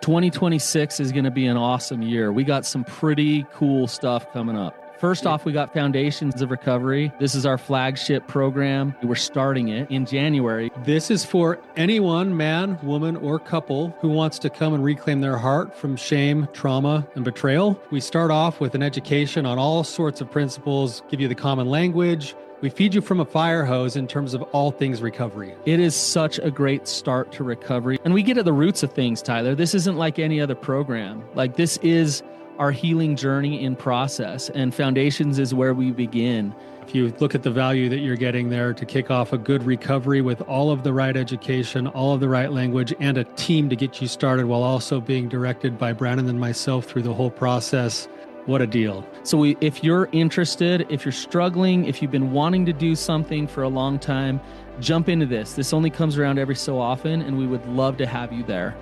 2026 is going to be an awesome year. We got some pretty cool stuff coming up. First off, we got Foundations of Recovery. This is our flagship program. We're starting it in January. This is for anyone, man, woman, or couple who wants to come and reclaim their heart from shame, trauma, and betrayal. We start off with an education on all sorts of principles, give you the common language. We feed you from a fire hose in terms of all things recovery. It is such a great start to recovery. And we get at the roots of things, Tyler. This isn't like any other program. Like, this is our healing journey in process, and Foundations is where we begin. If you look at the value that you're getting there to kick off a good recovery with all of the right education, all of the right language, and a team to get you started while also being directed by Brannon and myself through the whole process, what a deal. So if you're interested, if you're struggling, if you've been wanting to do something for a long time, jump into this. This only comes around every so often, and we would love to have you there.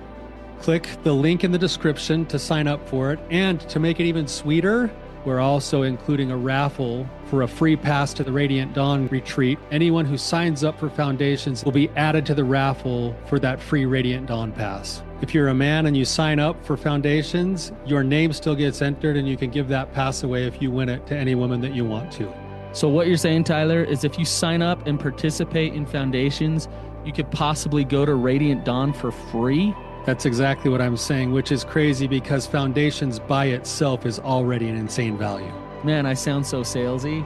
Click the link in the description to sign up for it. And to make it even sweeter, we're also including a raffle for a free pass to the Radiant Dawn retreat. Anyone who signs up for Foundations will be added to the raffle for that free Radiant Dawn pass. If you're a man and you sign up for Foundations, your name still gets entered, and you can give that pass away if you win it to any woman that you want to. So what you're saying, Tyler, is if you sign up and participate in Foundations, you could possibly go to Radiant Dawn for free? That's exactly what I'm saying, which is crazy because Foundations by itself is already an insane value. Man, I sound so salesy.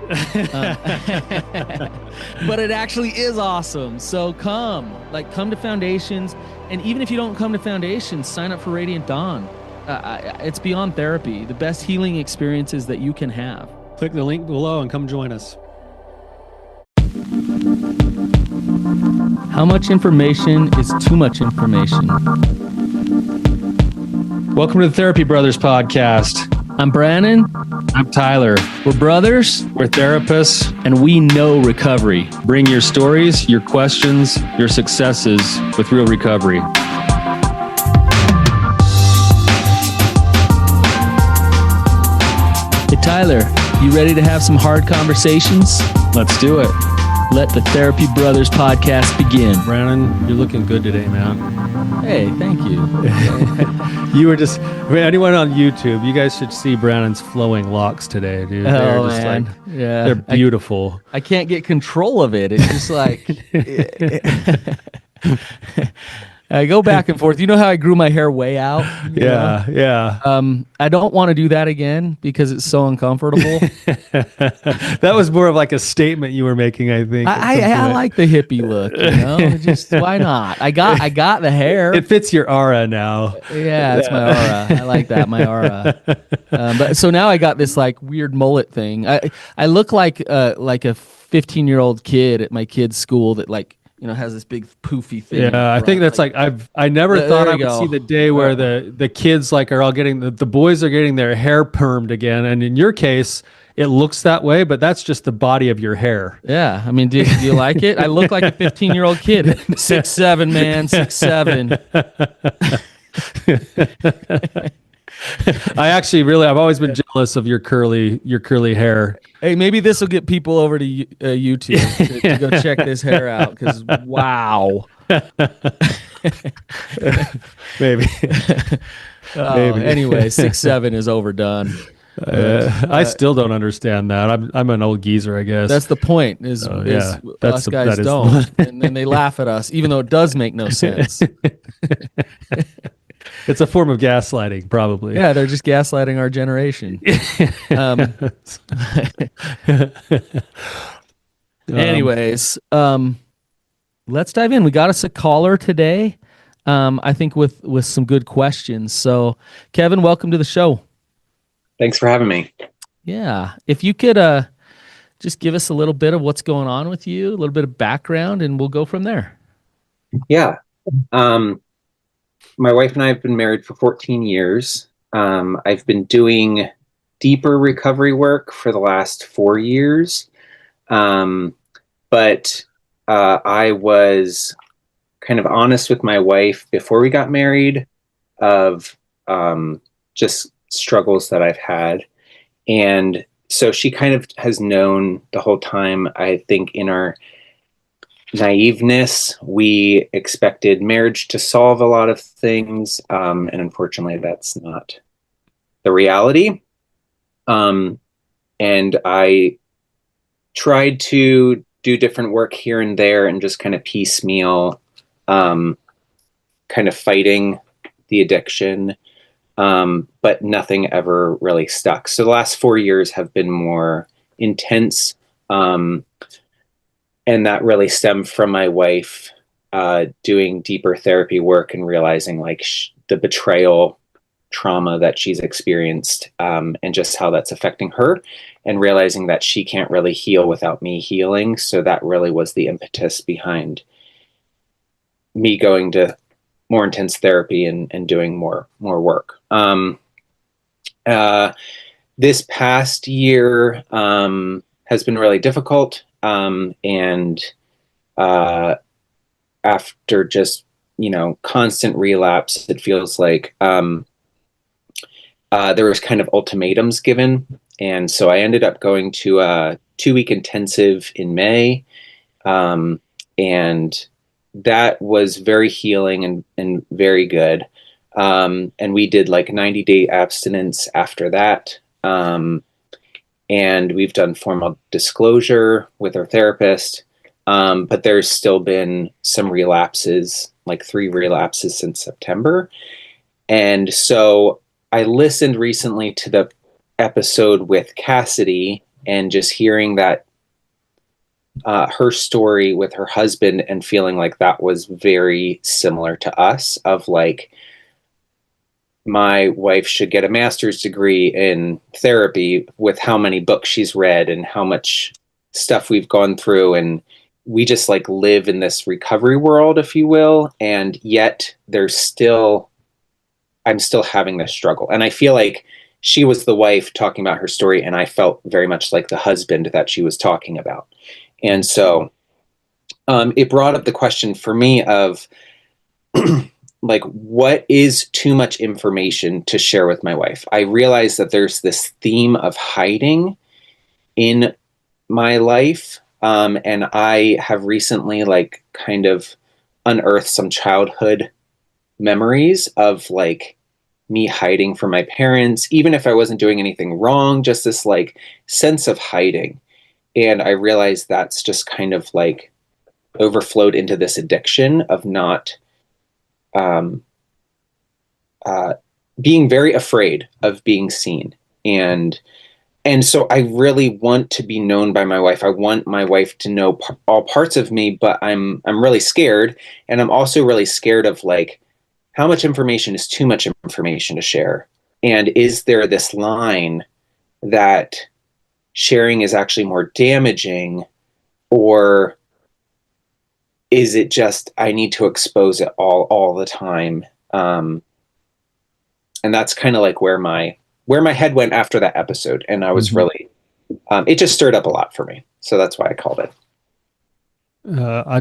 But it actually is awesome. So come to Foundations. And even if you don't come to Foundations, sign up for Radiant Dawn. It's beyond therapy, the best healing experiences that you can have. Click the link below and come join us. How much information is too much information? Welcome to the Therapy Brothers podcast. I'm Brannon. I'm Tyler. We're brothers. We're therapists. And we know recovery. Bring your stories, your questions, your successes with real recovery. Hey, Tyler, you ready to have some hard conversations? Let's do it. Let the Therapy Brothers podcast begin. Brannon, you're looking good today, man. Hey, thank you. You were just, anyone on YouTube, you guys should see Brannon's flowing locks today, dude. They're just man. like, Yeah. they're beautiful. I can't get control of it. It's just like, I go back and forth. You know how I grew my hair way out? Yeah. I don't want to do that again because it's so uncomfortable. That was more of like a statement you were making, I think. I like the hippie look, you know. Just why not? I got the hair. It fits your aura now. Yeah, it's my aura. I like that, my aura. But so now I got this like weird mullet thing. I look like a 15-year-old kid at my kid's school that has this big poofy thing. Yeah, I think that's I never thought I would see the day where the kids are all getting, the boys are getting their hair permed again. And in your case, it looks that way, but that's just the body of your hair. Yeah. I mean, do you like it? I look like a 15-year-old kid. 6'7", man, 6'7". I've always been jealous of your curly hair. Hey, maybe this will get people over to YouTube to go check this hair out, because wow. Maybe. Maybe. Anyway, 6'7" is overdone. I still don't understand that. I'm an old geezer, I guess. That's the point. Us guys don't, and then they laugh at us, even though it does make no sense. It's a form of gaslighting, probably. Yeah, they're just gaslighting our generation. Anyways, let's dive in. We got us a caller today, I think with some good questions. So, Kevin, welcome to the show. Thanks for having me. Yeah. If you could just give us a little bit of what's going on with you, a little bit of background, and we'll go from there. Yeah. My wife and I have been married for 14 years. I've been doing deeper recovery work for the last 4 years. But I was kind of honest with my wife before we got married of just struggles that I've had. And so she kind of has known the whole time, I think, in our naiveness. We expected marriage to solve a lot of things, and unfortunately, that's not the reality. And I tried to do different work here and there and just kind of piecemeal, kind of fighting the addiction, but nothing ever really stuck. So the last 4 years have been more intense. And that really stemmed from my wife doing deeper therapy work and realizing like the betrayal trauma that she's experienced, and just how that's affecting her, and realizing that she can't really heal without me healing. So that really was the impetus behind me going to more intense therapy and doing more work. This past year has been really difficult. And after just, constant relapse, it feels like there was kind of ultimatums given. And so I ended up going to a 2-week intensive in May. And that was very healing and very good. And we did like 90-day abstinence after that. And we've done formal disclosure with our therapist. But there's still been some relapses, like 3 relapses since September. And so I listened recently to the episode with Cassidy, and just hearing that her story with her husband, and feeling like that was very similar to us, of like, my wife should get a master's degree in therapy with how many books she's read and how much stuff we've gone through. And we just like live in this recovery world, if you will. And yet I'm still having this struggle. And I feel like she was the wife talking about her story, and I felt very much like the husband that she was talking about. And so it brought up the question for me of like, what is too much information to share with my wife? I realize that there's this theme of hiding in my life. And I have recently like kind of unearthed some childhood memories of like me hiding from my parents, even if I wasn't doing anything wrong, just this like sense of hiding. And I realized that's just kind of like overflowed into this addiction of not being very afraid of being seen. And so I really want to be known by my wife. I want my wife to know all parts of me, but I'm really scared. And I'm also really scared of like, how much information is too much information to share? And is there this line that sharing is actually more damaging, or is it just, I need to expose it all the time? And that's kind of like where my head went after that episode. And I was really, it just stirred up a lot for me. So that's why I called it.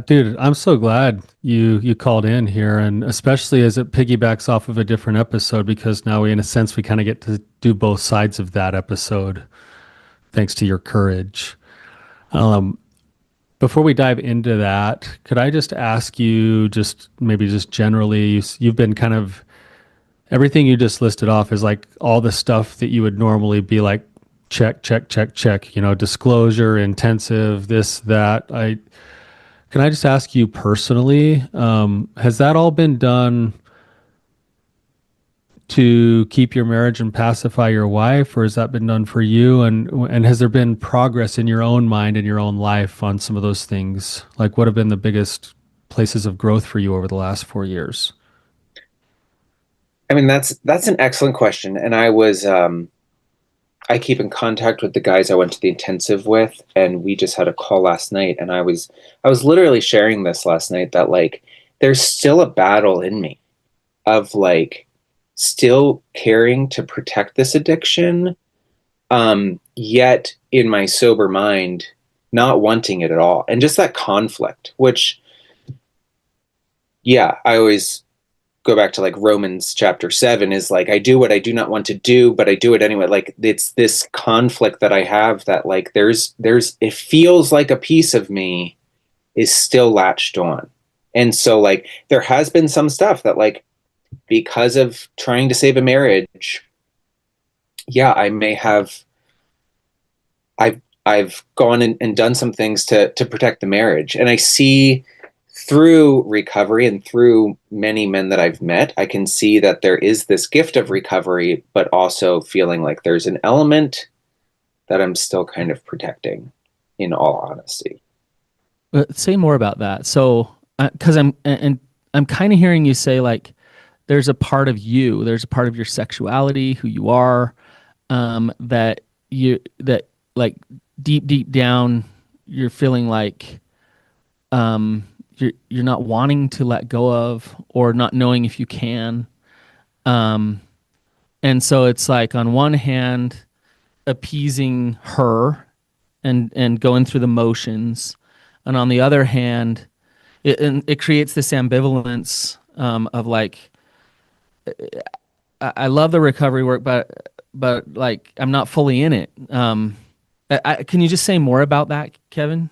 Dude, I'm so glad you called in here, and especially as it piggybacks off of a different episode, because now we, in a sense, we kind of get to do both sides of that episode, thanks to your courage. Before we dive into that, could I just ask you, just maybe just generally, you've been kind of, everything you just listed off is like all the stuff that you would normally be like, check, disclosure, intensive, this, that. Can I just ask you personally, has that all been done to keep your marriage and pacify your wife, or has that been done for you? And has there been progress in your own mind and your own life on some of those things? Like, what have been the biggest places of growth for you over the last 4 years? I mean, that's an excellent question. And I keep in contact with the guys I went to the intensive with, and we just had a call last night. And I was literally sharing this last night, that like, there's still a battle in me of like, still caring to protect this addiction, yet in my sober mind, not wanting it at all. And just that conflict, which, yeah, I always go back to like Romans chapter 7 is like, I do what I do not want to do, but I do it anyway. Like, it's this conflict that I have that like, there's, it feels like a piece of me is still latched on. And so like there has been some stuff that like because of trying to save a marriage, yeah, I may have I've gone and done some things to protect the marriage. And I see through recovery and through many men that I've met, I can see that there is this gift of recovery, but also feeling like there's an element that I'm still kind of protecting, in all honesty. Say more about that. So, because I'm kind of hearing you say like, there's a part of you, there's a part of your sexuality, who you are, that like deep down, you're feeling like, you're not wanting to let go of, or not knowing if you can. Um, and so it's like on one hand, appeasing her and going through the motions, and on the other hand, it creates this ambivalence, of like, I love the recovery work, but like I'm not fully in it. Can you just say more about that, Kevin?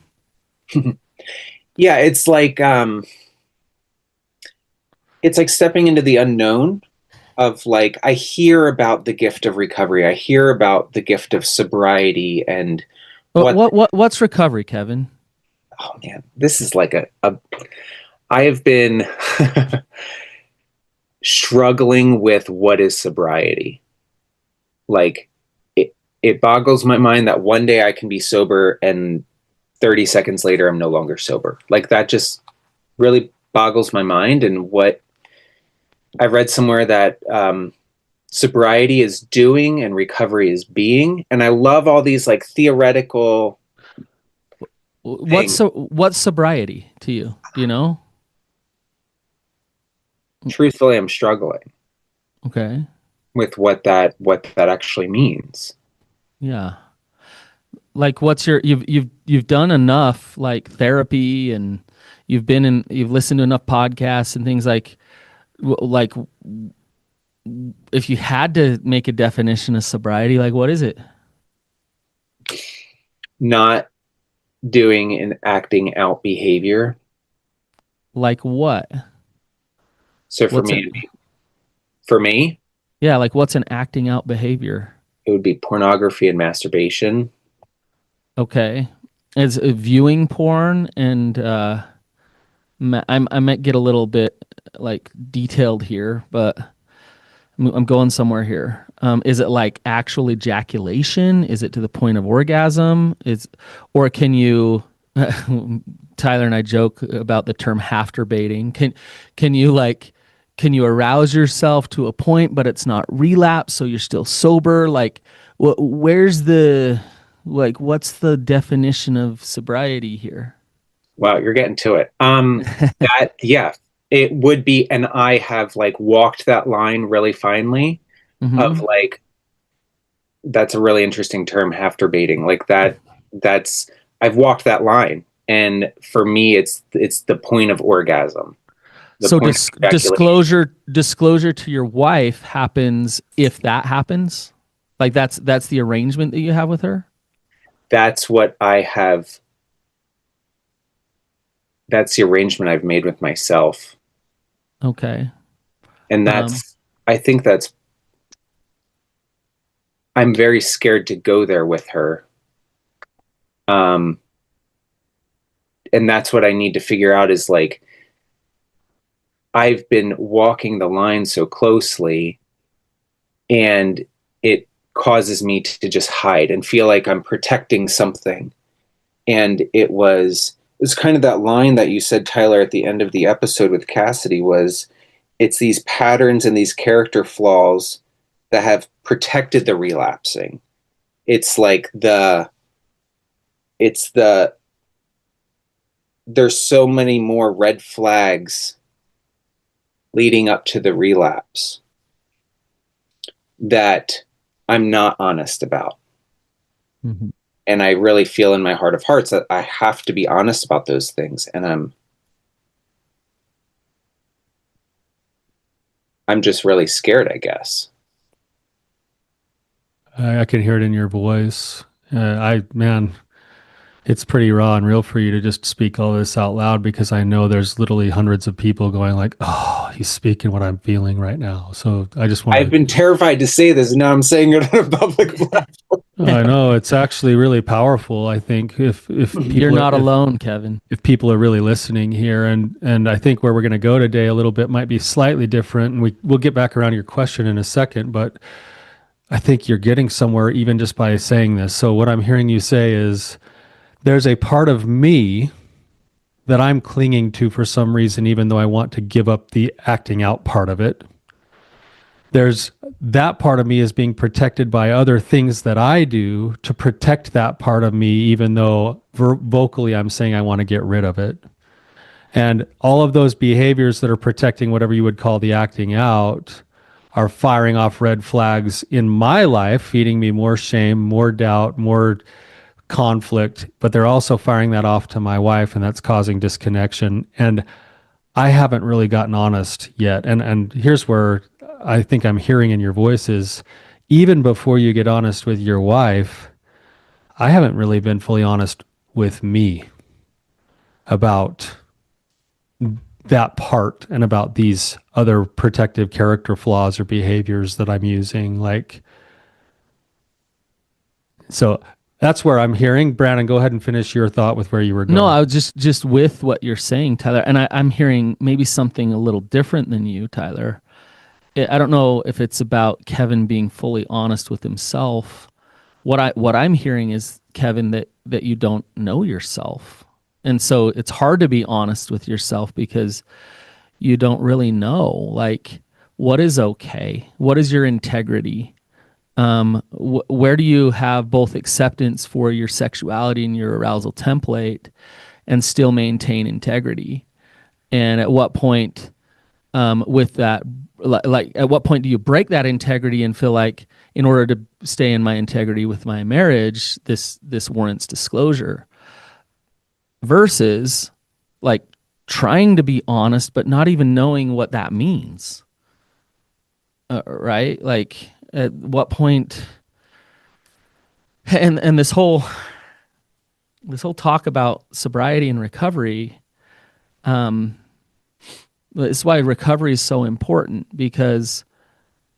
Yeah, it's like stepping into the unknown of like I hear about the gift of recovery. I hear about the gift of sobriety and What's recovery, Kevin? oh man, this is like a I have been struggling with what is sobriety. Like it boggles my mind that one day I can be sober and 30 seconds later I'm no longer sober. Like that just really boggles my mind. And what I read somewhere that sobriety is doing and recovery is being. And I love all these like theoretical things. What's sobriety to you? Do you know? Truthfully, I'm struggling Okay. with what that actually means. Yeah. Like what's your you've done enough like therapy, and you've listened to enough podcasts and things like, like if you had to make a definition of sobriety, like what is it? Not doing and acting out behavior. Like what? So for What's it? me, Yeah, like what's an acting out behavior? it would be pornography and masturbation. Okay. Is viewing porn and I might get a little bit like detailed here, but I'm going somewhere here. Is it like actual ejaculation? Is it to the point of orgasm? Or can you? Tyler and I joke about the term "after-baiting." Can you arouse yourself to a point, but it's not relapse, so you're still sober? Like, where's the what's the definition of sobriety here? Wow, you're getting to it. That yeah, it would be, and I have like walked that line really finely of Hmm. like that's a really interesting term, after baiting. Like that's I've walked that line. And for me it's the point of orgasm, the So point of ejaculation. disclosure to your wife happens if that happens. Like that's the arrangement that you have with her. That's what I have, that's the arrangement I've made with myself. Okay. And Um, I think that's I'm very scared to go there with her. Um, and that's what I need to figure out is like, I've been walking the line so closely and it causes me to just hide and feel like I'm protecting something. And it was kind of that line that you said, Tyler, at the end of the episode with Cassidy was it's these patterns and these character flaws that have protected the relapsing. It's like it's the there's so many more red flags leading up to the relapse that I'm not honest about. mhm. And I really feel in my heart of hearts that I have to be honest about those things. And I'm just really scared, I guess. I can hear it in your voice. Man, It's pretty raw and real for you to just speak all this out loud, because I know there's literally hundreds of people going like, oh, he's speaking what I'm feeling right now. So I just want I've been terrified to say this, and now I'm saying it on a public platform. I know it's actually really powerful. I think if people You're not alone, Kevin. if people are really listening here, and I think where we're going to go today a little bit might be slightly different, and we'll get back around to your question in a second, but I think you're getting somewhere even just by saying this. So what I'm hearing you say is there's a part of me that I'm clinging to for some reason, even though I want to give up the acting out part of it. There's that part of me is being protected by other things that I do to protect that part of me, even though vocally I'm saying I want to get rid of it. And all of those behaviors that are protecting whatever you would call the acting out are firing off red flags in my life, feeding me more shame, more doubt, more conflict, but they're also firing that off to my wife, and that's causing disconnection. And I haven't really gotten honest yet. And here's where I think I'm hearing in your voice is, even before you get honest with your wife, I haven't really been fully honest with me about that part and about these other protective character flaws or behaviors that I'm using. So that's where I'm hearing. Brannon, go ahead and finish your thought with where you were going. No, I was just with what you're saying, Tyler. And I'm hearing maybe something a little different than you, Tyler. I don't know if it's about Kevin being fully honest with himself. What I'm hearing is, Kevin, that you don't know yourself. And so it's hard to be honest with yourself because you don't really know, like, what is okay? What is your integrity? Where do you have both acceptance for your sexuality and your arousal template and still maintain integrity? And at what point with that, like at what point do you break that integrity and feel like, in order to stay in my integrity with my marriage, this warrants disclosure, versus like trying to be honest but not even knowing what that means, right? Like, at what point, and this whole talk about sobriety and recovery, it's why recovery is so important, because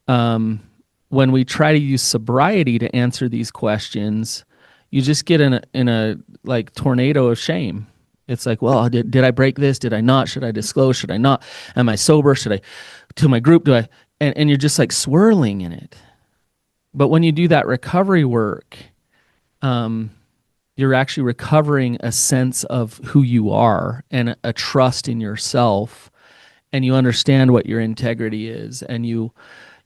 when we try to use sobriety to answer these questions, you just get in a like tornado of shame. It's like, well, did I break this? Did I not? Should I disclose? Should I not? Am I sober? Should I, to my group, do I? And you're just like swirling in it. But when you do that recovery work, you're actually recovering a sense of who you are and a trust in yourself, and you understand what your integrity is, and you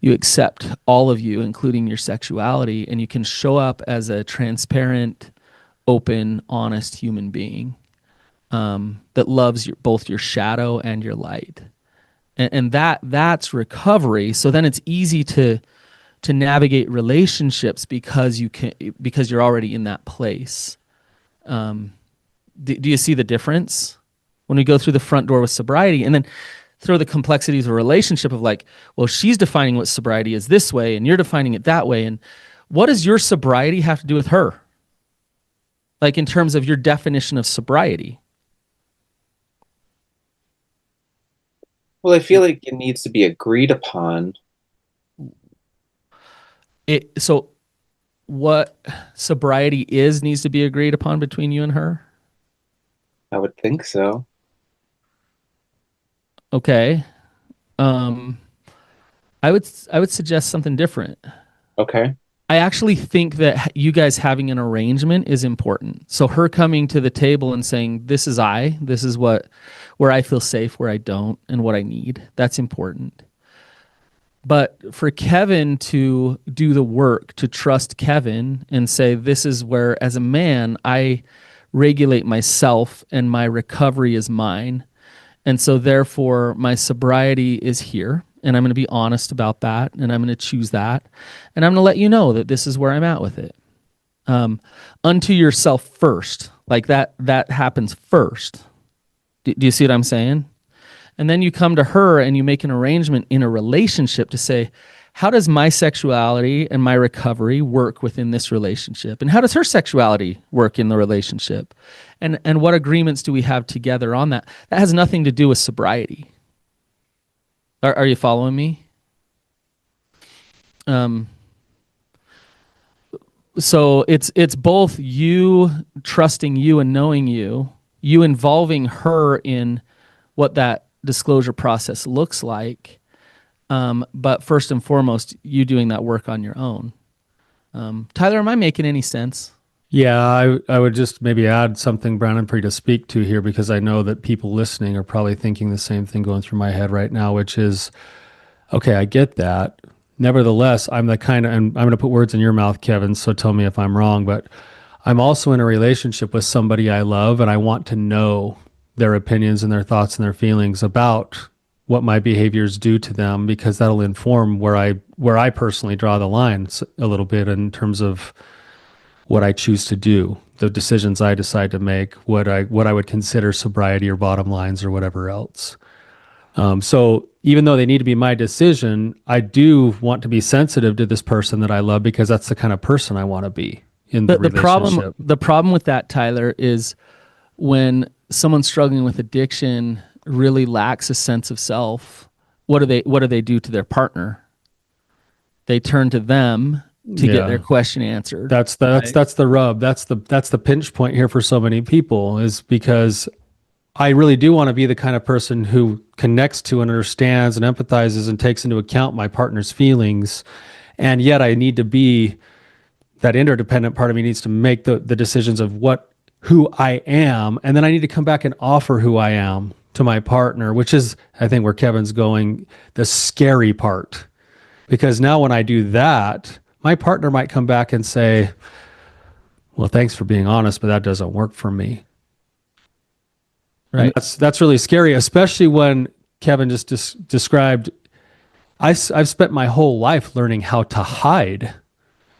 accept all of you, including your sexuality, and you can show up as a transparent, open, honest human being that loves both your shadow and your light. And that's recovery. So then it's easy to navigate relationships because you're already in that place. Do you see the difference when we go through the front door with sobriety, and then throw the complexities of a relationship of like, well, she's defining what sobriety is this way, and you're defining it that way, and what does your sobriety have to do with her? Like, in terms of your definition of sobriety. Well, I feel like it needs to be agreed upon. So what sobriety is needs to be agreed upon between you and her? I would think so. Okay. I would suggest something different. Okay. I actually think that you guys having an arrangement is important. So her coming to the table and saying, this is where I feel safe, where I don't, and what I need. That's important. But for Kevin to do the work, to trust Kevin and say, this is where, as a man, I regulate myself and my recovery is mine. And so therefore my sobriety is here, and I'm going to be honest about that, and I'm going to choose that, and I'm going to let you know that this is where I'm at with it. Unto yourself first, like that happens first. Do you see what I'm saying? And then you come to her and you make an arrangement in a relationship to say, how does my sexuality and my recovery work within this relationship? And how does her sexuality work in the relationship? And what agreements do we have together on that? That has nothing to do with sobriety. Are you following me? So it's both you trusting you and knowing you involving her in what that disclosure process looks like. But first and foremost, you doing that work on your own. Tyler, am I making any sense? Yeah, I would just maybe add something, Brannon, for you to speak to here, because I know that people listening are probably thinking the same thing going through my head right now, which is, okay, I get that. Nevertheless, I'm the kind of, and I'm going to put words in your mouth, Kevin, so tell me if I'm wrong, but I'm also in a relationship with somebody I love, and I want to know their opinions and their thoughts and their feelings about what my behaviors do to them, because that'll inform where I personally draw the line a little bit in terms of what I choose to do, the decisions I decide to make, what I would consider sobriety or bottom lines or whatever else. So even though they need to be my decision, I do want to be sensitive to this person that I love, because that's the kind of person I want to be in the relationship. The problem with that, Tyler, is when someone struggling with addiction really lacks a sense of self, what do they do to their partner? They turn to them to get their question answered. That's the rub. That's the pinch point here for so many people, is because I really do want to be the kind of person who connects to and understands and empathizes and takes into account my partner's feelings. And yet I need to be, that interdependent part of me needs to make the decisions of who I am. And then I need to come back and offer who I am to my partner, which is, I think, where Kevin's going, the scary part. Because now when I do that, my partner might come back and say, well, thanks for being honest, but that doesn't work for me. Right. And that's really scary, especially when Kevin just described, I've spent my whole life learning how to hide.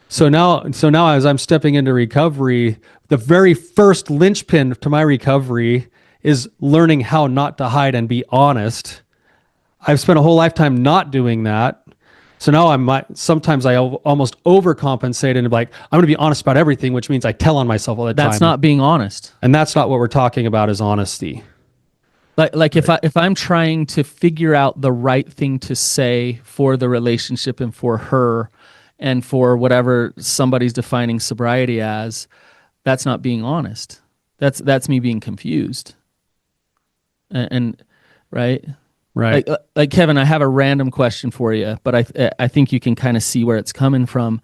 So now as I'm stepping into recovery, the very first linchpin to my recovery is learning how not to hide and be honest. I've spent a whole lifetime not doing that. So now sometimes I almost overcompensate and like, I'm going to be honest about everything, which means I tell on myself all the time. That's not being honest. And that's not what we're talking about, is honesty. Like if I'm trying to figure out the right thing to say for the relationship and for her and for whatever somebody's defining sobriety as, that's not being honest. That's me being confused. And right? Right. Like Kevin, I have a random question for you, but I think you can kind of see where it's coming from.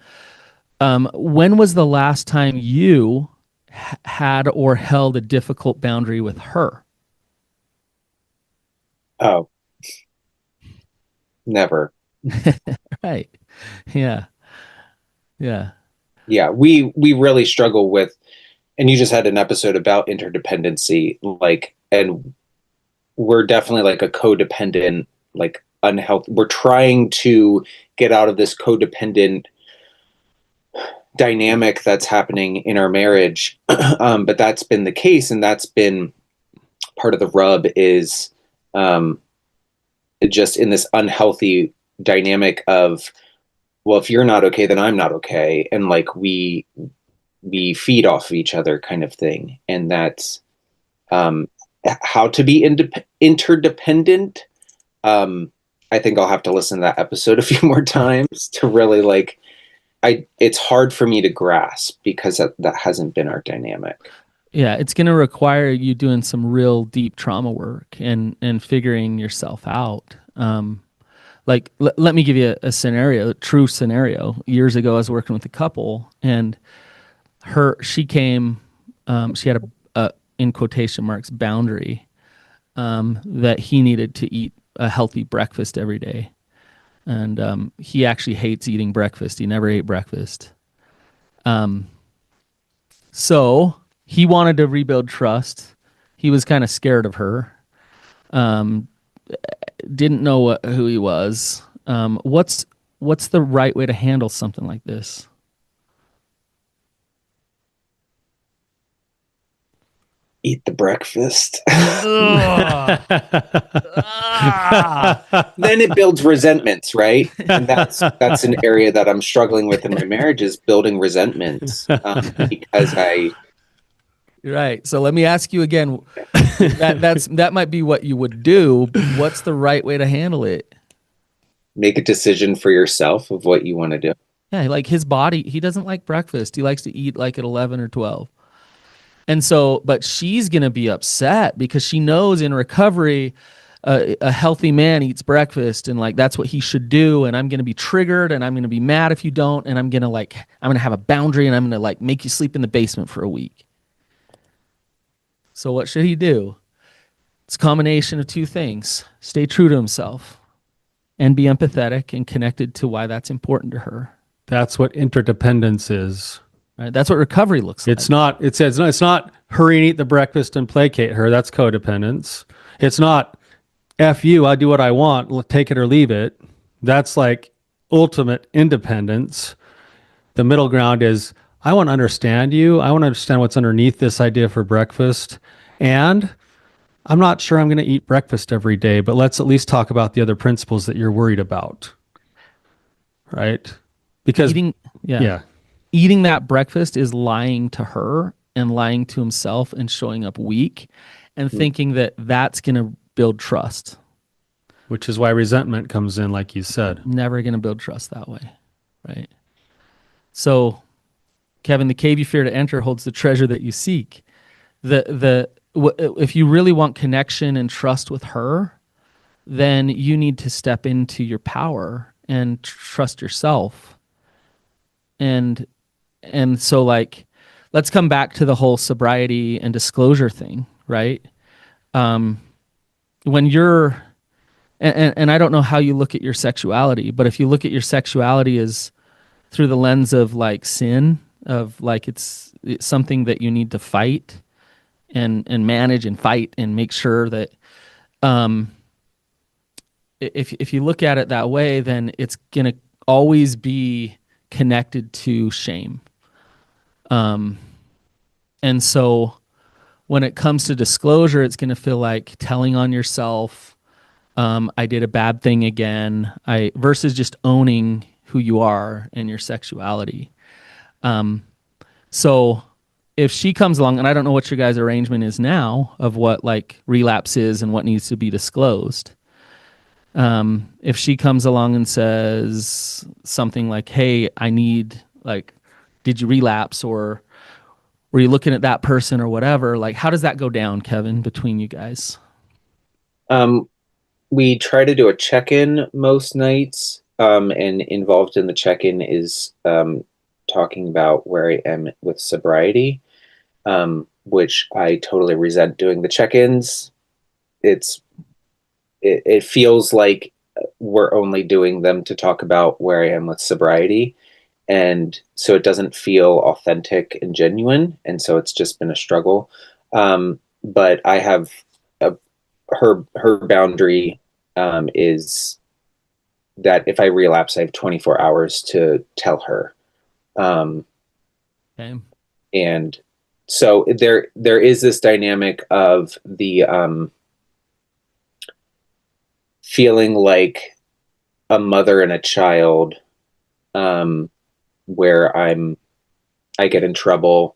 When was the last time you had or held a difficult boundary with her? Oh, never. Right. Yeah. Yeah. Yeah. We really struggle with, and you just had an episode about interdependency, and we're definitely like a codependent, like unhealthy. We're trying to get out of this codependent dynamic that's happening in our marriage. But that's been the case. And that's been part of the rub, is just in this unhealthy dynamic of, well, if you're not okay, then I'm not okay. And like we feed off of each other kind of thing. And that's how to be interdependent. I think I'll have to listen to that episode a few more times to really it's hard for me to grasp, because that hasn't been our dynamic. Yeah, it's going to require you doing some real deep trauma work and figuring yourself out. Let me give you a scenario, a true scenario. Years ago, I was working with a couple, and she came, she had a in quotation marks boundary that he needed to eat a healthy breakfast every day, and he actually hates eating breakfast. He never ate breakfast. So he wanted to rebuild trust. He was kind of scared of her. Didn't know who he was. What's the right way to handle something like this? eat the breakfast. Ugh. Ah. Then it builds resentments, right? And that's an area that I'm struggling with in my marriage, is building resentments, because Right. So let me ask you again. That might be what you would do. What's the right way to handle it? make a decision for yourself of what you want to do. Yeah, like his body, he doesn't like breakfast. He likes to eat like at 11 or 12. And so, but she's going to be upset because she knows in recovery, a healthy man eats breakfast and like that's what he should do. And I'm going to be triggered and I'm going to be mad if you don't. And I'm going to have a boundary and I'm going to like make you sleep in the basement for a week. So what should he do? It's a combination of two things. Stay true to himself and be empathetic and connected to why that's important to her. That's what interdependence is. Right? That's what recovery looks like. It's not. It says no. It's not hurry and eat the breakfast and placate her. That's codependence. It's not F you. I do what I want. Take it or leave it. That's like ultimate independence. The middle ground is I want to understand you. I want to understand what's underneath this idea for breakfast, and I'm not sure I'm going to eat breakfast every day, but let's at least talk about the other principles that you're worried about. Right? Because Eating that breakfast is lying to her and lying to himself and showing up weak and thinking that that's going to build trust. Which is why resentment comes in, like you said. Never going to build trust that way. Right? So, Kevin, the cave you fear to enter holds the treasure that you seek. If you really want connection and trust with her, then you need to step into your power and trust yourself. And so like, let's come back to the whole sobriety and disclosure thing, right? When you're, and I don't know how you look at your sexuality, but if you look at your sexuality as through the lens of like sin, of like it's something that you need to fight and manage and fight and make sure that, if you look at it that way, then it's gonna always be connected to shame. And so when it comes to disclosure, it's going to feel like telling on yourself, I did a bad thing again, versus just owning who you are and your sexuality. So if she comes along, and I don't know what your guys' arrangement is now of what like relapse is and what needs to be disclosed. If she comes along and says something like, hey, I need, like, did you relapse, or were you looking at that person or whatever? Like, how does that go down, Kevin, between you guys? We try to do a check-in most nights, and involved in the check-in is talking about where I am with sobriety, which I totally resent doing the check-ins. It feels like we're only doing them to talk about where I am with sobriety. And so it doesn't feel authentic and genuine. And so it's just been a struggle. But I have her boundary is that if I relapse, I have 24 hours to tell her. Okay. And so there is this dynamic of the feeling like a mother and a child, where I get in trouble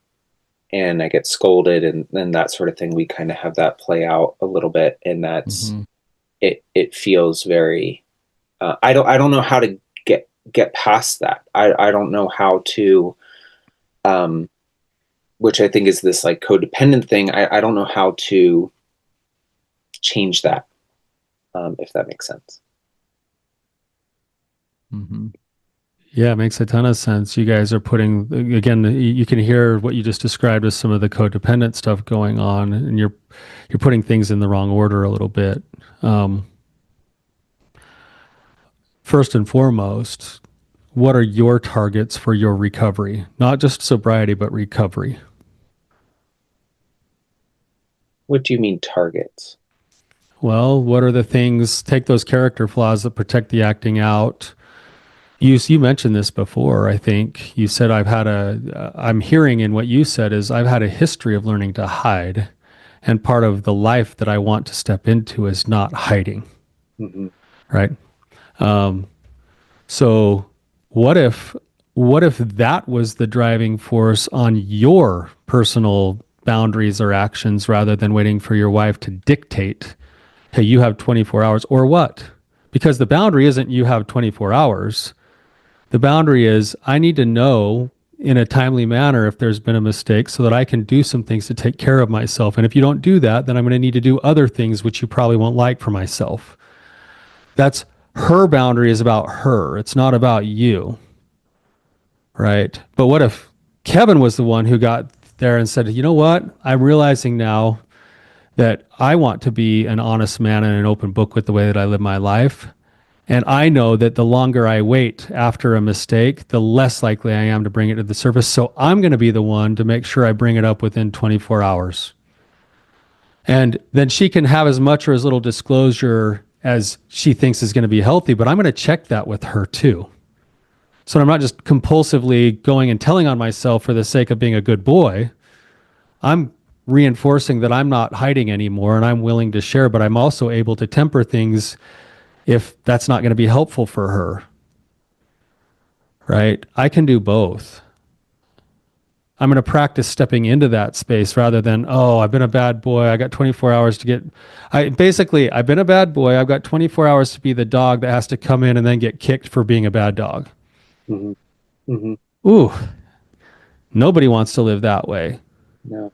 and I get scolded and that sort of thing. We kind of have that play out a little bit, and that's it feels very. I don't know how to get past that. I don't know how to, which I think is this like codependent thing. I don't know how to change that. If that makes sense. Mm-hmm. Yeah, it makes a ton of sense. You guys are putting, again, you can hear what you just described as some of the codependent stuff going on, and you're putting things in the wrong order a little bit. First and foremost, what are your targets for your recovery? Not just sobriety, but recovery. What do you mean targets? Well, what are the things, take those character flaws that protect the acting out. You mentioned this before, I think. You said I'm hearing in what you said is I've had a history of learning to hide. And part of the life that I want to step into is not hiding. Mm-hmm. Right. So what if that was the driving force on your personal boundaries or actions rather than waiting for your wife to dictate, hey, you have 24 hours or what? Because the boundary isn't you have 24 hours. The boundary is I need to know in a timely manner if there's been a mistake so that I can do some things to take care of myself. And if you don't do that, then I'm going to need to do other things which you probably won't like for myself. That's her boundary is about her. It's not about you. Right. But what if Kevin was the one who got there and said, you know what? I'm realizing now that I want to be an honest man and an open book with the way that I live my life. And I know that the longer I wait after a mistake, the less likely I am to bring it to the surface. So I'm going to be the one to make sure I bring it up within 24 hours. And then she can have as much or as little disclosure as she thinks is going to be healthy, but I'm going to check that with her too. So I'm not just compulsively going and telling on myself for the sake of being a good boy. I'm reinforcing that I'm not hiding anymore and I'm willing to share, but I'm also able to temper things if that's not going to be helpful for her. Right? I can do both. I'm going to practice stepping into that space rather than, oh, I've been a bad boy. I got 24 hours to get, I've been a bad boy. I've got 24 hours to be the dog that has to come in and then get kicked for being a bad dog. Mm-hmm. Mm-hmm. Ooh, nobody wants to live that way. No.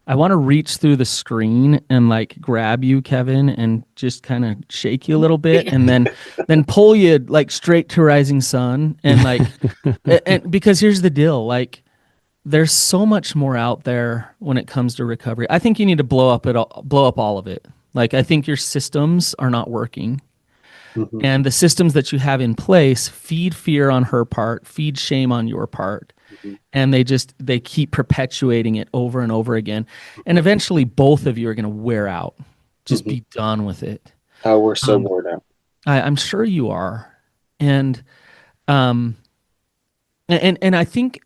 I want to reach through the screen and like grab you, Kevin, and just kind of shake you a little bit and then pull you like straight to rising sun. And like, and because here's the deal, like there's so much more out there when it comes to recovery. I think you need to blow up all of it. Like, I think your systems are not working. Mm-hmm. And the systems that you have in place feed fear on her part, feed shame on your part. Mm-hmm. And they keep perpetuating it over and over again. And eventually both of you are going to wear out. Just be done with it. Oh, we're so bored out. I'm sure you are. And I think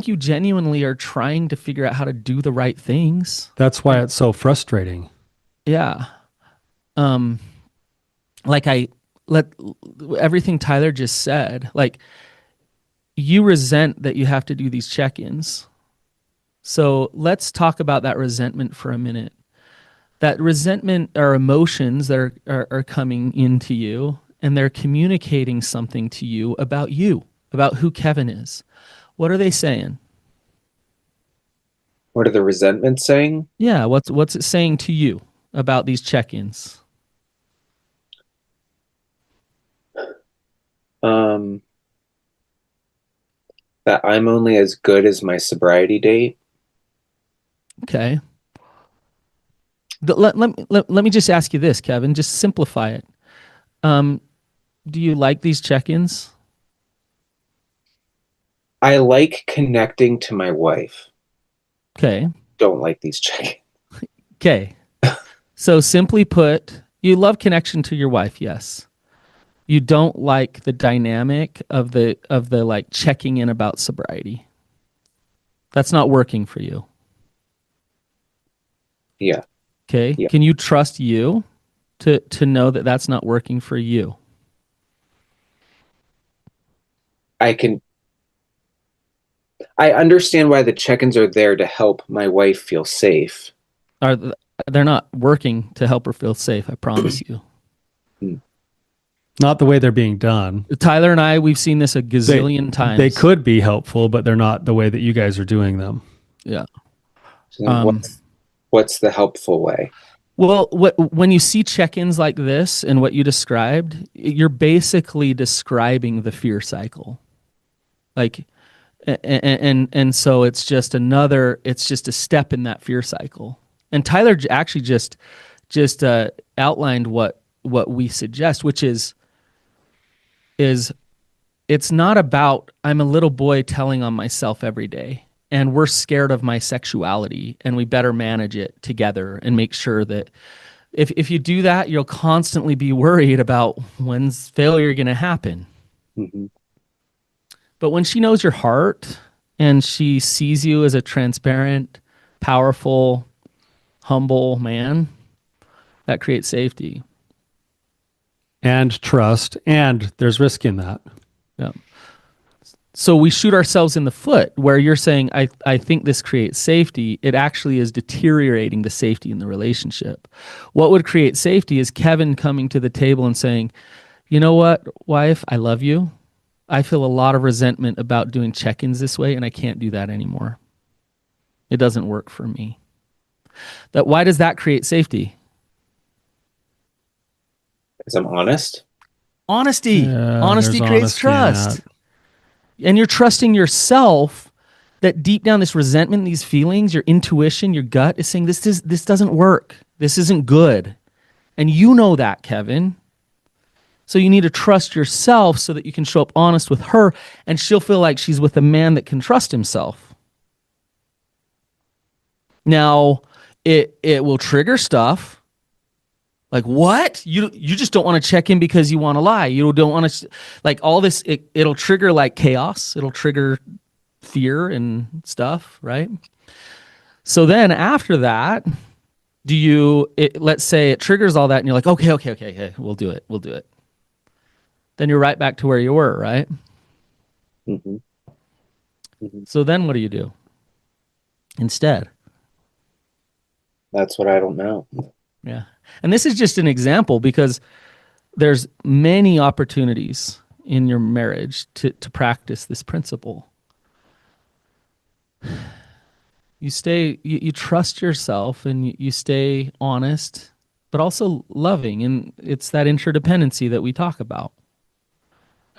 you genuinely are trying to figure out how to do the right things. That's why it's so frustrating. Yeah. Like everything Tyler just said, like, you resent that you have to do these check-ins. So let's talk about that resentment for a minute. That resentment are emotions that are coming into you, and they're communicating something to you, about who Kevin is. What are they saying? What are the resentments saying? Yeah, what's it saying to you about these check-ins? That I'm only as good as my sobriety date. Okay. Let me just ask you this, Kevin. Just simplify it. Do you like these check-ins? I like connecting to my wife. Okay. Don't like these check-ins. Okay. So simply put, you love connection to your wife, yes. You don't like the dynamic of the like checking in about sobriety. That's not working for you. Yeah. Okay. Yeah. Can you trust you to know that that's not working for you? I understand why the check-ins are there to help my wife feel safe. They're not working to help her feel safe, I promise you. Not the way they're being done. Tyler and I, we've seen this a gazillion times. They could be helpful, but they're not the way that you guys are doing them. Yeah. So what's the helpful way? Well, when you see check-ins like this and what you described, you're basically describing the fear cycle. Like, and so it's just a step in that fear cycle. And Tyler actually just outlined what we suggest, which is it's not about I'm a little boy telling on myself every day and we're scared of my sexuality and we better manage it together and make sure that if you do that, you'll constantly be worried about when's failure going to happen. Mm-hmm. But when she knows your heart and she sees you as a transparent, powerful, humble man, that creates safety. And trust, and there's risk in that. Yeah. So we shoot ourselves in the foot where you're saying, I think this creates safety. It actually is deteriorating the safety in the relationship. What would create safety is Kevin coming to the table and saying, you know what, wife, I love you. I feel a lot of resentment about doing check-ins this way, and I can't do that anymore. It doesn't work for me. Why does that create safety? Because I'm honest. Honesty. Honesty creates honesty trust. And you're trusting yourself that deep down this resentment, these feelings, your intuition, your gut is saying this doesn't work. This isn't good. And you know that, Kevin. So you need to trust yourself so that you can show up honest with her, and she'll feel like she's with a man that can trust himself. Now, it will trigger stuff. Like, what? You just don't want to check in because you want to lie. You don't want to, like, all this, it'll trigger like chaos. It'll trigger fear and stuff, right? So then after that, let's say it triggers all that and you're like, okay, we'll do it. Then you're right back to where you were, right? Mm-hmm. Mm-hmm. So then what do you do instead? That's what I don't know. Yeah. And this is just an example because there's many opportunities in your marriage to practice this principle. You trust yourself and you stay honest, but also loving. And it's that interdependency that we talk about.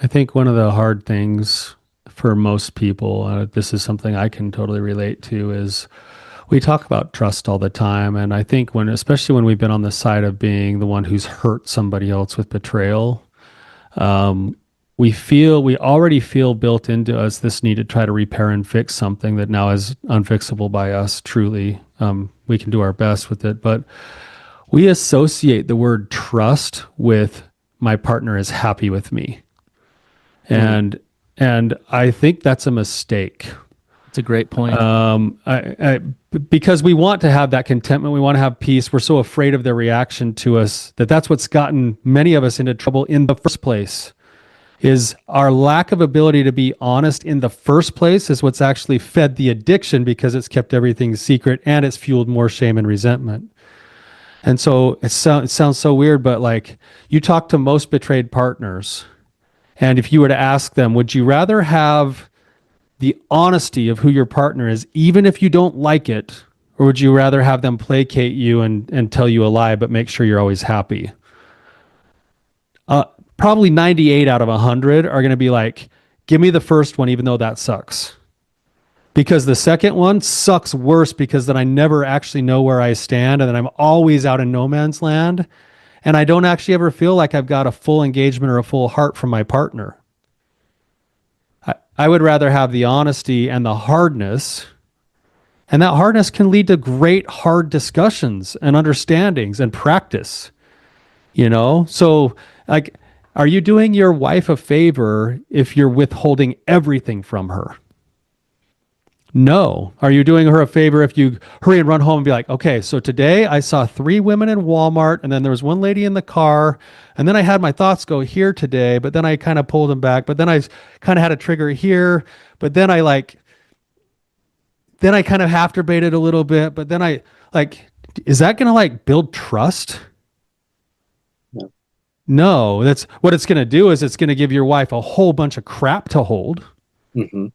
I think one of the hard things for most people, this is something I can totally relate to, is we talk about trust all the time. And I think especially when we've been on the side of being the one who's hurt somebody else with betrayal, we already feel built into us this need to try to repair and fix something that now is unfixable by us. Truly, we can do our best with it, but we associate the word trust with my partner is happy with me. And I think that's a mistake. It's a great point. Because we want to have that contentment, we want to have peace. We're so afraid of their reaction to us that's what's gotten many of us into trouble in the first place. Is our lack of ability to be honest in the first place is what's actually fed the addiction, because it's kept everything secret and it's fueled more shame and resentment. And so it sounds so weird, but like you talk to most betrayed partners, and if you were to ask them, would you rather have the honesty of who your partner is, even if you don't like it, or would you rather have them placate you and tell you a lie, but make sure you're always happy? Probably 98 out of 100 are going to be like, give me the first one, even though that sucks. Because the second one sucks worse, because then I never actually know where I stand, and then I'm always out in no man's land, and I don't actually ever feel like I've got a full engagement or a full heart from my partner. I would rather have the honesty and the hardness, and that hardness can lead to great hard discussions and understandings and practice, So like, are you doing your wife a favor if you're withholding everything from her? No. Are you doing her a favor if you hurry and run home and be like, okay, so today I saw 3 women in Walmart, and then there was one lady in the car, and then I had my thoughts go here today, but then I kind of pulled them back, but then I kind of had a trigger here, but then I kind of half debated a little bit, but then is that going to build trust? No, that's what it's going to do. Is it's going to give your wife a whole bunch of crap to hold. Mm-hmm.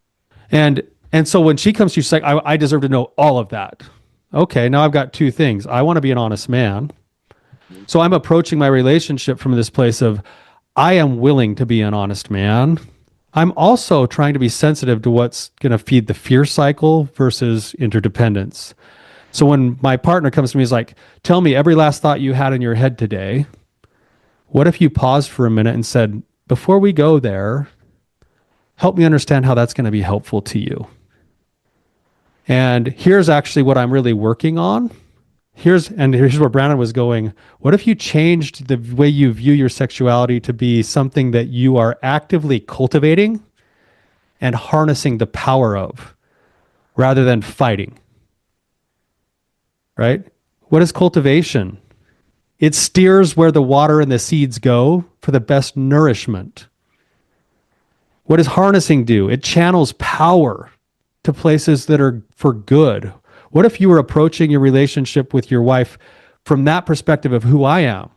And so when she comes to you, she's like, I deserve to know all of that. Okay, now I've got 2 things. I want to be an honest man. So I'm approaching my relationship from this place of, I am willing to be an honest man. I'm also trying to be sensitive to what's going to feed the fear cycle versus interdependence. So when my partner comes to me, he's like, tell me every last thought you had in your head today. What if you paused for a minute and said, before we go there, help me understand how that's going to be helpful to you. And here's actually what I'm really working on. Here's where Brannon was going. What if you changed the way you view your sexuality to be something that you are actively cultivating and harnessing the power of, rather than fighting. Right? What is cultivation? It steers where the water and the seeds go for the best nourishment. What does harnessing do? It channels power to places that are for good. What if you were approaching your relationship with your wife from that perspective of who I am?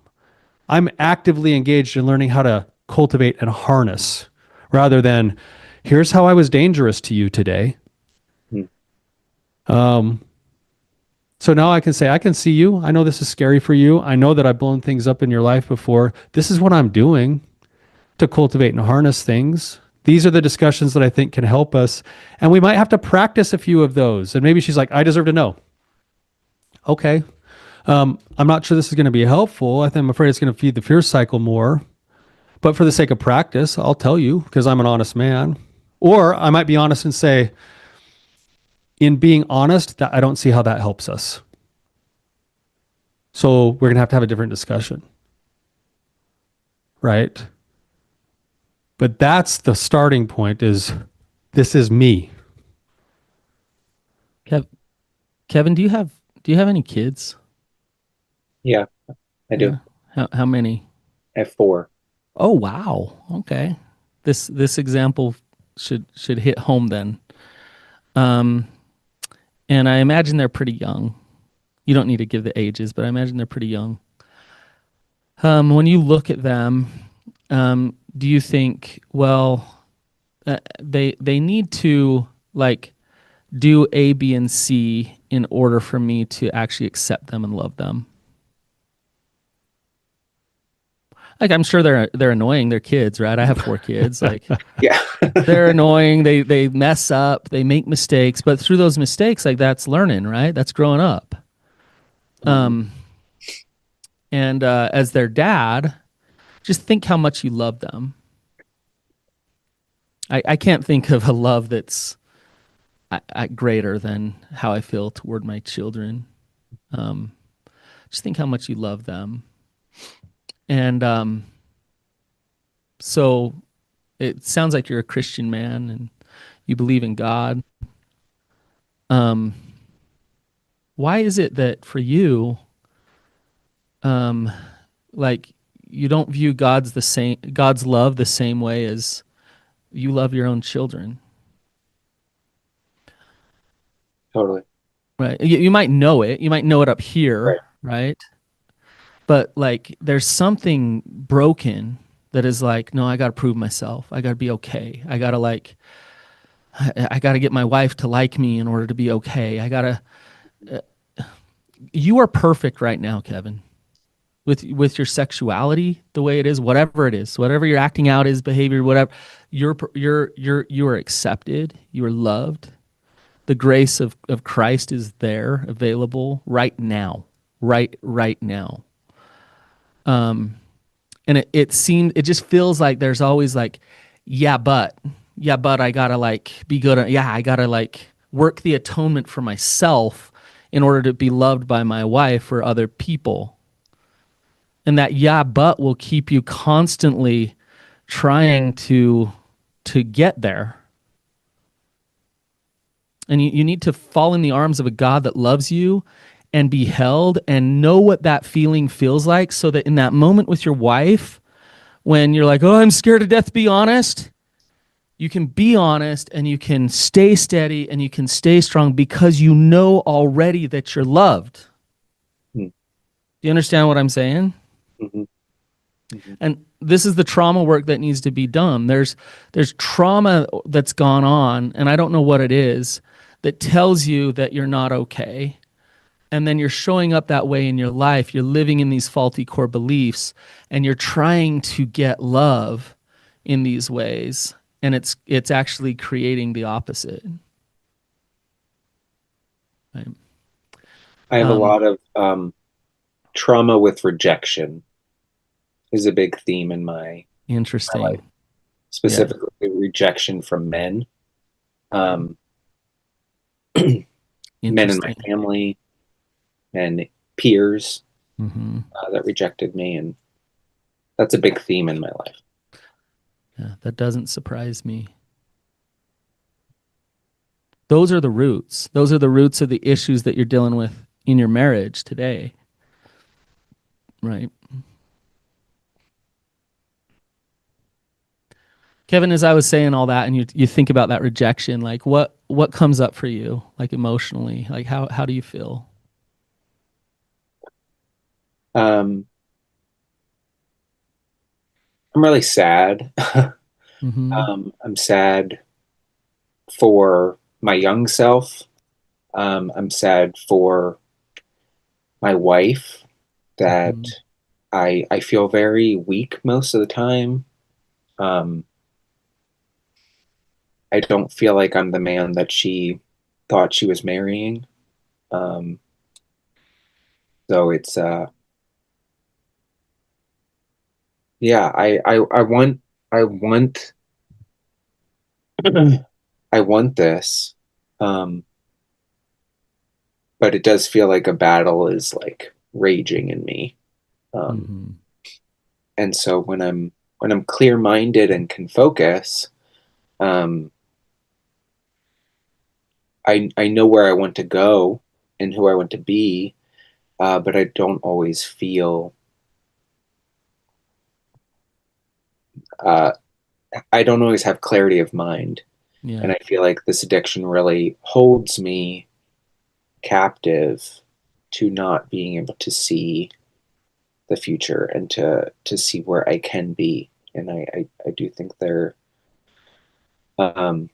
I'm actively engaged in learning how to cultivate and harness rather than, here's how I was dangerous to you today. So now I can say, I can see you. I know this is scary for you. I know that I've blown things up in your life before. This is what I'm doing to cultivate and harness things. These are the discussions that I think can help us. And we might have to practice a few of those. And maybe she's like, I deserve to know. Okay. I'm not sure this is going to be helpful. I'm afraid it's going to feed the fear cycle more. But for the sake of practice, I'll tell you because I'm an honest man. Or I might be honest and say, in being honest, that I don't see how that helps us. So we're going to have a different discussion. Right? But that's the starting point is, this is me. Kevin, do you have any kids? Yeah, I do. How many? I have 4. Oh, wow. Okay. This example should hit home then. And I imagine they're pretty young. You don't need to give the ages, but I imagine they're pretty young. When you look at them, do you think, well, they need to like do A, B, and C in order for me to actually accept them and love them? Like, I'm sure they're annoying. They're kids, right? I have 4 kids. Like, Yeah. they're annoying. They mess up. They make mistakes. But through those mistakes, like, that's learning, right? That's growing up. And as their dad, just think how much you love them. I can't think of a love that's greater than how I feel toward my children. Just think how much you love them. And so it sounds like you're a Christian man and you believe in God. Why is it that for you, like, you don't view God's love the same way as you love your own children? Totally. Right. You might know it. You might know it up here, right? But like, there's something broken that is like, no, I got to prove myself. I got to be okay. I got to get my wife to like me in order to be okay. You are perfect right now, Kevin, with your sexuality, the way it is, whatever it is, whatever you're acting out is, behavior, whatever. You are accepted. You are loved. The grace of Christ is there, available right now, right now. And it just feels like there's always like, yeah, but I gotta like be good. I gotta like work the atonement for myself in order to be loved by my wife or other people. And that but will keep you constantly trying to get there. And you need to fall in the arms of a God that loves you and be held and know what that feeling feels like, so that in that moment with your wife, when you're like, oh, I'm scared to death, be honest, you can be honest and you can stay steady and you can stay strong because you know already that you're loved. Do you understand what I'm saying? Mm-hmm. Mm-hmm. And this is the trauma work that needs to be done. There's trauma that's gone on, and I don't know what it is, that tells you that you're not okay. And then you're showing up that way in your life. You're living in these faulty core beliefs, and you're trying to get love in these ways. And it's actually creating the opposite. Right. I have a lot of trauma with rejection is a big theme in my life. Specifically, rejection from men. Men in my family and peers that rejected me, and that's a big theme in my life. Yeah, that doesn't surprise me. those are the roots. Those are the roots of the issues that you're dealing with in your marriage today. Right. Kevin, as I was saying all that, and you think about that rejection, like what comes up for you, like emotionally, like how do you feel? Um, I'm really sad. Mm-hmm. I'm sad for my young self. I'm sad for my wife that Mm-hmm. I feel very weak most of the time. Um, I don't feel like I'm the man that she thought she was marrying. Um, so it's yeah, I want I want this. Um, but it does feel like a battle is like raging in me. Um, Mm-hmm. and so when I'm clear-minded and can focus, um, I know where I want to go and who I want to be, but I don't always feel uh, I don't always have clarity of mind, Yeah. and I feel like this addiction really holds me captive to not being able to see the future and to see where I can be. And I do think there, um,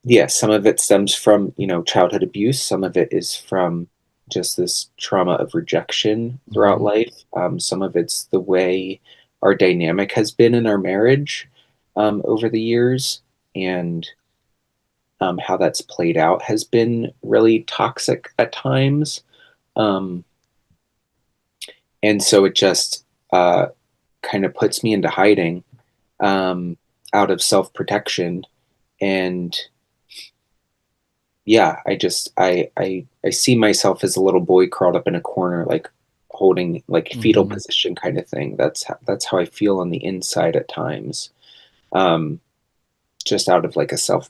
yeah, some of it stems from, childhood abuse. Some of it is from just this trauma of rejection throughout Mm-hmm. life. Some of it's the way our dynamic has been in our marriage over the years, and how that's played out has been really toxic at times. Um, and so it just kind of puts me into hiding, um, out of self protection. And yeah, I see myself as a little boy curled up in a corner, like holding like fetal Mm-hmm. position kind of thing. That's how I feel on the inside at times, um, just out of like a self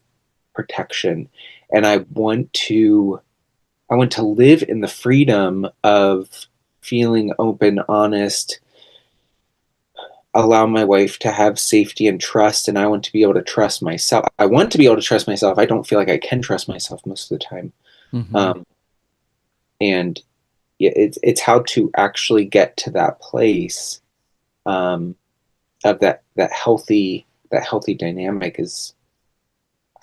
protection. And I want to live in the freedom of feeling open, honest, allow my wife to have safety and trust, and I want to be able to trust myself. I want to be able to trust myself. I don't feel like I can trust myself most of the time. Mm-hmm. um, and it's how to actually get to that place, um, of that healthy dynamic is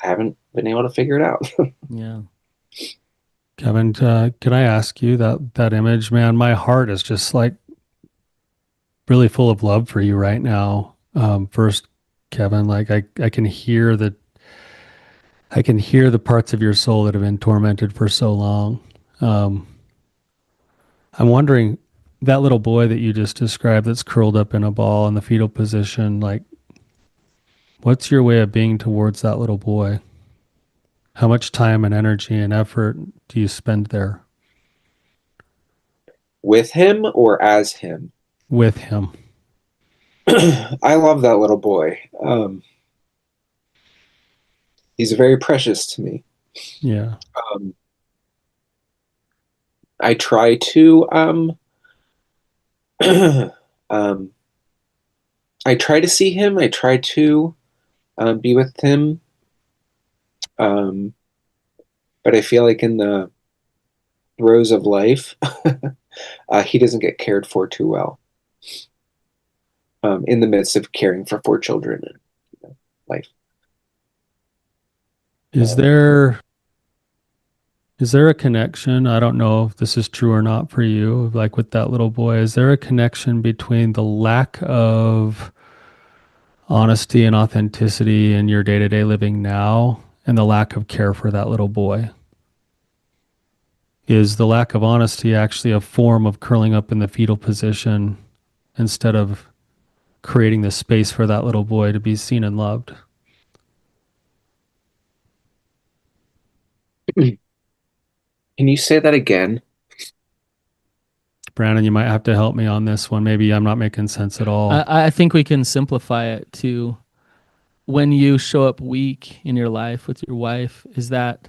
I haven't been able to figure it out. Yeah. Kevin, can I ask you that image, man? My heart is just like really full of love for you right now. First, Kevin, like I can hear the parts of your soul that have been tormented for so long. Um, I'm wondering that little boy that you just described that's curled up in a ball in the fetal position, like what's your way of being towards that little boy? How much time and energy and effort do you spend there With him or as him? with him? I love that little boy. He's very precious to me. Yeah. Um, I try to um, I try to see him. I try to be with him. Um, but I feel like in the throes of life, he doesn't get cared for too well. In the midst of caring for four children and life. Is Um, there is there a connection? I don't know if this is true or not for you, like with that little boy. Is there a connection between the lack of honesty and authenticity in your day-to-day living now and the lack of care for that little boy? Is the lack of honesty actually a form of curling up in the fetal position instead of creating the space for that little boy to be seen and loved? can you say that again? Brannon, you might have to help me on this one. Maybe I'm not making sense at all. I think we can simplify it to when you show up weak in your life with your wife, is that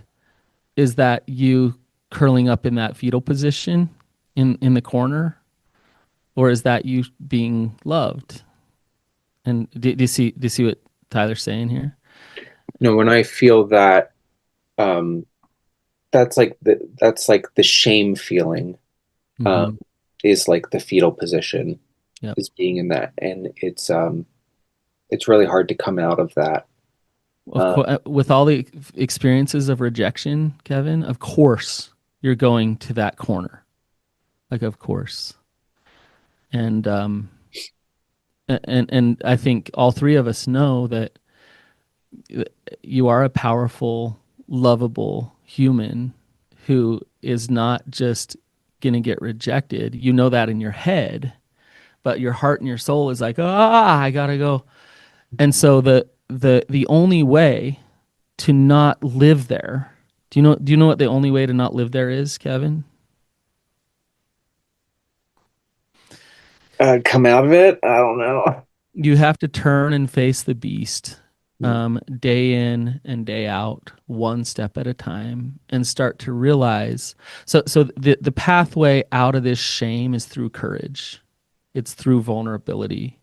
you curling up in that fetal position in the corner, or is that you being loved? And do you see what Tyler's saying here? When I feel that, um, that's like the shame feeling, Mm-hmm. is like the fetal position, Yep. is being in that, and it's really hard to come out of that. Of Uh, course, with all the experiences of rejection, Kevin, of course you're going to that corner. Like, of course. And and I think all three of us know that you are a powerful, lovable human who is not just going to get rejected. You know that in your head, but your heart and your soul is like, I gotta go. And so the only way to not live there. Do you know what the only way to not live there is, Kevin? come out of it. I don't know. You have to turn and face the beast, day in and day out, one step at a time, and start to realize. So the pathway out of this shame is through courage. It's through vulnerability.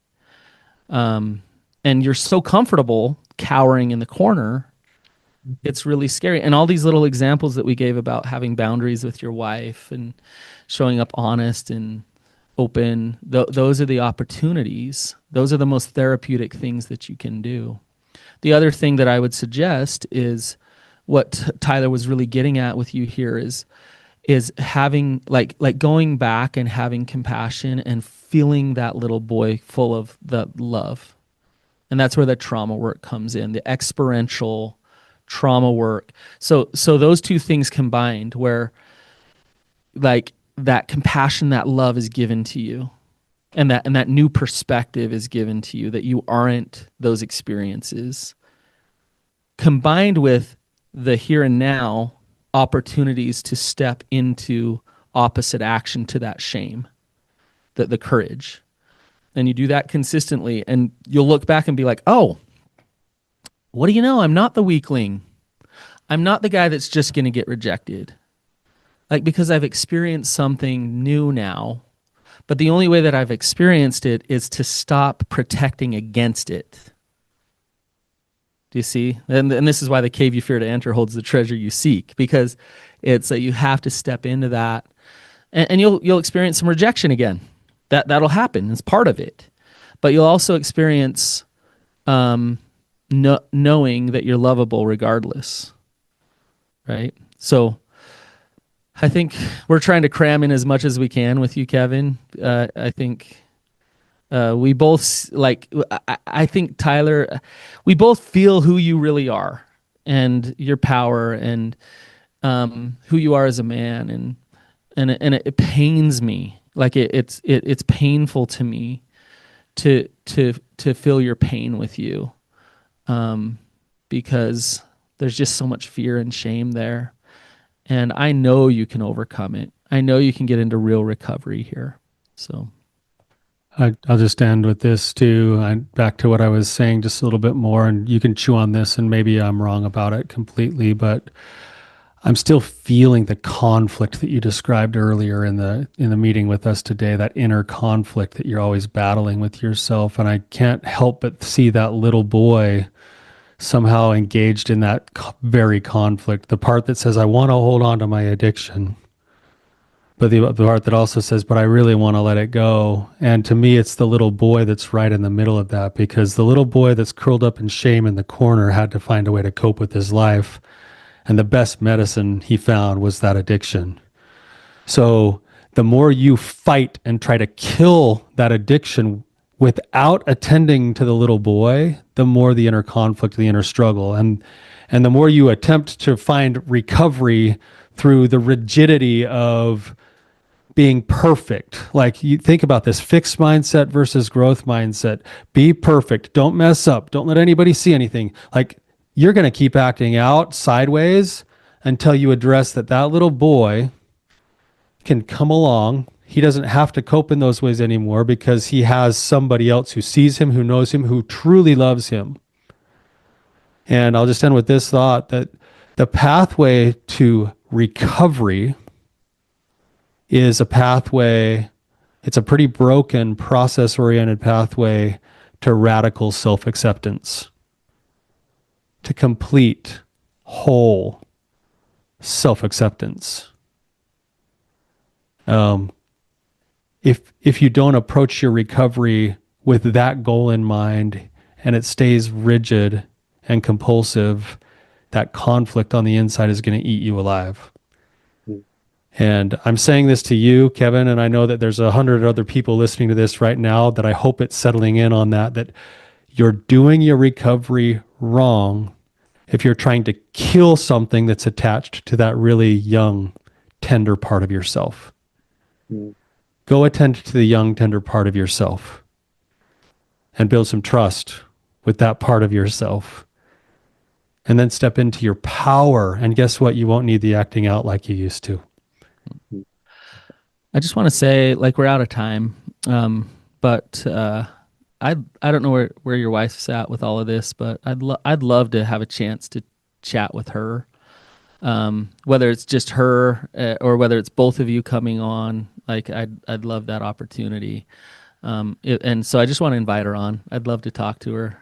And you're so comfortable cowering in the corner, it's really scary. And all these little examples that we gave about having boundaries with your wife and showing up honest and open, those are the opportunities. Those are the most therapeutic things that you can do. The other thing that I would suggest is what Tyler was really getting at with you here is having like going back and having compassion and feeling that little boy full of the love. And that's where the trauma work comes in, the experiential trauma work. So those two things combined, where like that compassion, that love is given to you, and that new perspective is given to you, that you aren't those experiences, combined with the here and now opportunities to step into opposite action to that shame, the courage. And you do that consistently, and you'll look back and be like, oh, what do you know? I'm not the weakling. I'm not the guy that's just going to get rejected. Like, because I've experienced something new now, but the only way that I've experienced it is to stop protecting against it. Do you see? And this is why the cave you fear to enter holds the treasure you seek, because it's that you have to step into that, and you'll experience some rejection again. That'll happen. It's part of it. But you'll also experience knowing that you're lovable regardless, right? So I think we're trying to cram in as much as we can with you, Kevin. I think we both I think Tyler, we both feel who you really are and your power and who you are as a man, and it pains me. Like it's painful to me to feel your pain with you, because there's just so much fear and shame there. And I know you can overcome it. I know you can get into real recovery here. So I'll just end with this too. Back to what I was saying just a little bit more, and you can chew on this, and maybe I'm wrong about it completely, but I'm still feeling the conflict that you described earlier in the meeting with us today, that inner conflict that you're always battling with yourself. And I can't help but see that little boy somehow engaged in that very conflict. The part that says, I want to hold on to my addiction, but the part that also says, but I really want to let it go. And to me, it's the little boy that's right in the middle of that, because the little boy that's curled up in shame in the corner had to find a way to cope with his life. And the best medicine he found was that addiction. So the more you fight and try to kill that addiction without attending to the little boy, the more the inner conflict, the inner struggle. And the more you attempt to find recovery through the rigidity of being perfect. Like, you think about this fixed mindset versus growth mindset. Be perfect. Don't mess up. Don't let anybody see anything. Like, you're going to keep acting out sideways until you address that little boy can come along. He doesn't have to cope in those ways anymore, because he has somebody else who sees him, who knows him, who truly loves him. And I'll just end with this thought, that the pathway to recovery is a pathway, it's a pretty broken, process-oriented pathway to radical self-acceptance, to complete, whole self-acceptance. If you don't approach your recovery with that goal in mind, and it stays rigid and compulsive, that conflict on the inside is going to eat you alive. And I'm saying this to you, Kevin, and I know that there's 100 other people listening to this right now, that I hope it's settling in on that you're doing your recovery wrong if you're trying to kill something that's attached to that really young, tender part of yourself. Go attend to the young, tender part of yourself and build some trust with that part of yourself. And then step into your power. And guess what? You won't need the acting out like you used to. I just want to say, like, we're out of time, but I don't know where your wife's at with all of this, but I'd love to have a chance to chat with her, whether it's just her or whether it's both of you coming on. Like, I'd love that opportunity, and so I just want to invite her on. I'd love to talk to her,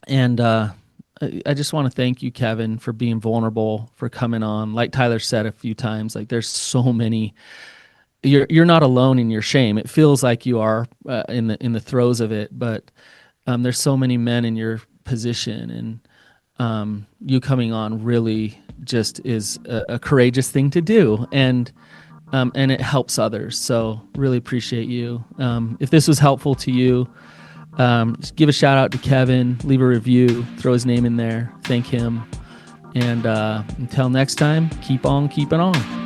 and I just want to thank you, Kevin, for being vulnerable, for coming on. Like Tyler said a few times, like, there's so many. You're not alone in your shame. It feels like you are in the throes of it, but there's so many men in your position, and you coming on really just is a courageous thing to do, and it helps others. So really appreciate you. If this was helpful to you, just give a shout out to Kevin, leave a review, throw his name in there, thank him, and until next time, keep on keeping on.